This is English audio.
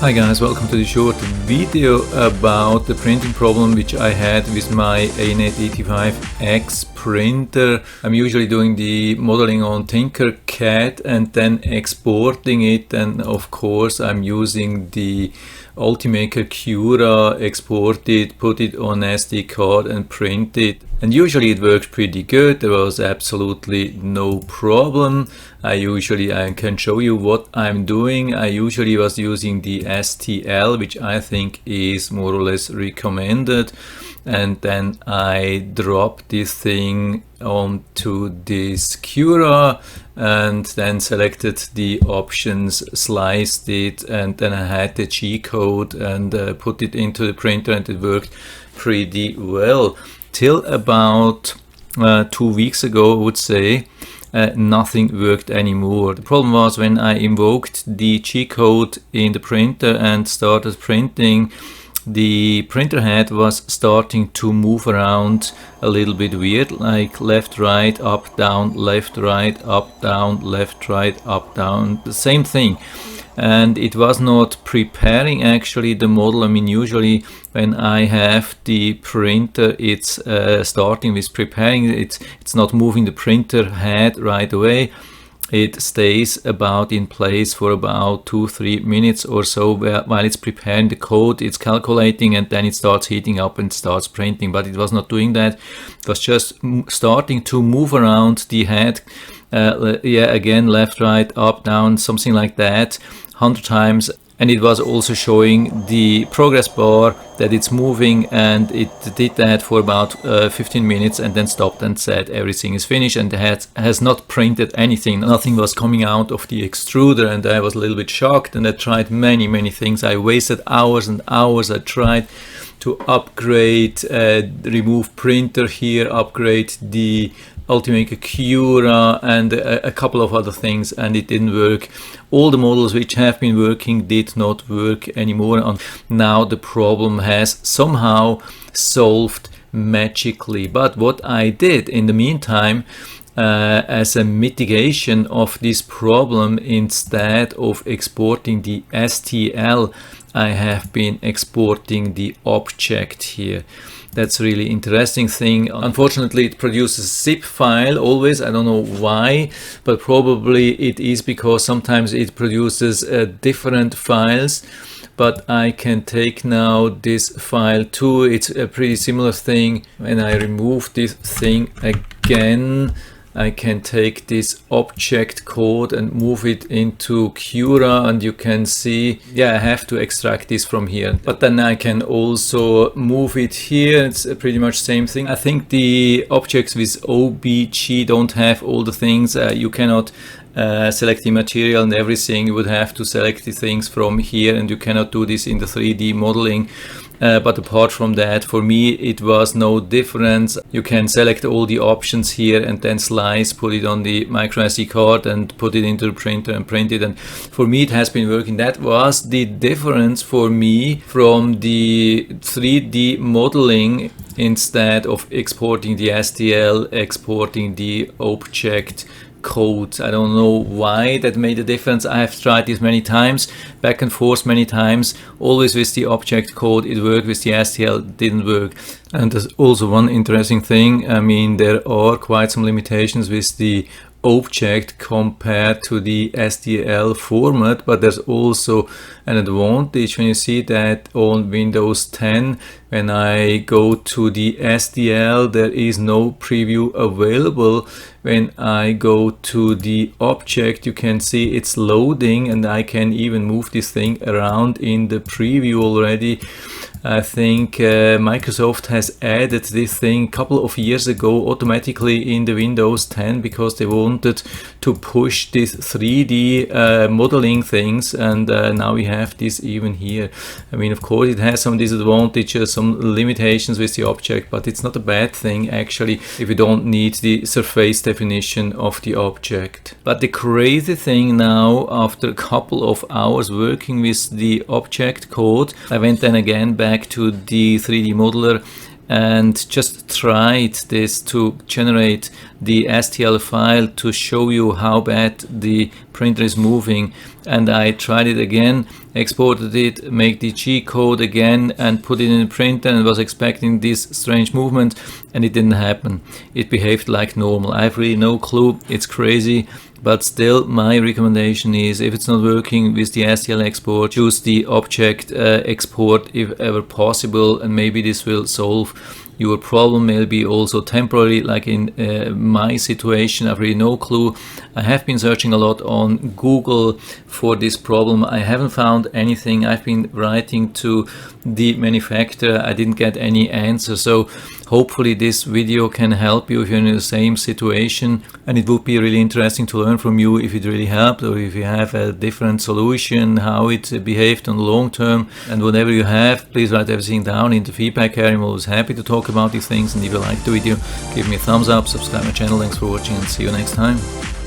Hi guys, welcome to the short video about the printing problem which I had with my Anet ET5X printer. I'm usually doing the modeling on TinkerCad and then exporting it, and of course I'm using the Ultimaker Cura, export it, put it on SD card and print it. And usually it works pretty good. There was absolutely no problem. I can show you what I'm doing. I usually was using the STL, which I think is more or less recommended. And then I dropped this thing onto this Cura and then selected the options, sliced it, and then I had the G-code and put it into the printer, and it worked pretty well. Till about 2 weeks ago, I would say, nothing worked anymore. The problem was when I invoked the G-code in the printer and started printing, the printer head was starting to move around a little bit weird, like left, right, up, down, left, right, up, down, left, right, up, down, the same thing. And it was not preparing actually the model. I mean, usually when I have the printer, it's starting with preparing. It's not moving the printer head right away. It stays about in place for about 2-3 minutes or so while it's preparing the code. It's calculating and then it starts heating up and starts printing, but it was not doing that. It was just starting to move around the head, again, left, right, up, down, something like that, 100 times. And it was also showing the progress bar that it's moving, and it did that for about 15 minutes and then stopped and said everything is finished, and it has not printed anything. Nothing was coming out of the extruder, and I was a little bit shocked, and I tried many things. I wasted hours and hours. I tried to upgrade, remove printer here, upgrade the Ultimaker Cura and a couple of other things, and it didn't work. All the models which have been working did not work anymore, and now the problem has somehow solved magically. But what I did in the meantime, as a mitigation of this problem, instead of exporting the STL, I have been exporting the object here. That's a really interesting thing. Unfortunately, it produces zip file always. I don't know why, but probably it is because sometimes it produces different files. But I can take now this file too. It's a pretty similar thing. When I remove this thing again, I can take this object code and move it into Cura, and you can see, I have to extract this from here. But then I can also move it here. It's pretty much same thing. I think the objects with OBG don't have all the things. You cannot select the material and everything. You would have to select the things from here, and you cannot do this in the 3D modeling. But apart from that, for me it was no difference. You can select all the options here and then slice, put it on the micro SD card and put it into the printer and print it. And for me it has been working. That was the difference for me from the 3D modeling. Instead of exporting the STL, exporting the object code. I don't know why that made a difference. I have tried this many times, back and forth many times, always with the object code. It worked, with the STL it didn't work. And there's also one interesting thing. I mean, there are quite some limitations with the object compared to the STL format, but there's also an advantage when you see that on Windows 10, when I go to the STL, there is no preview available. When I go to the object, you can see it's loading, and I can even move this thing around in the preview already. I think Microsoft has added this thing a couple of years ago automatically in the Windows 10 because they wanted to push this 3D modeling things, and now we have this even here. I mean, of course it has some disadvantages, some limitations with the object, but it's not a bad thing actually if you don't need the surface definition of the object. But the crazy thing now, after a couple of hours working with the object code, I went then again back to the 3D modeler and just tried this to generate the STL file to show you how bad the printer is moving. And I tried it again, exported it, make the G-code again and put it in the printer, and was expecting this strange movement, and it didn't happen. It behaved like normal. I have really no clue, it's crazy. But still, my recommendation is, if it's not working with the STL export, choose the object export if ever possible, and maybe this will solve your problem, maybe also temporarily, like in my situation. I've really no clue. I have been searching a lot on Google for this problem. I haven't found anything. I've been writing to the manufacturer. I didn't get any answer. So hopefully this video can help you if you're in the same situation, and it would be really interesting to learn from you if it really helped, or if you have a different solution, how it behaved on the long term. And whatever you have, please write everything down in the feedback area. I'm always happy to talk about these things, and if you like the video, give me a thumbs up, subscribe my channel. Thanks for watching, and see you next time.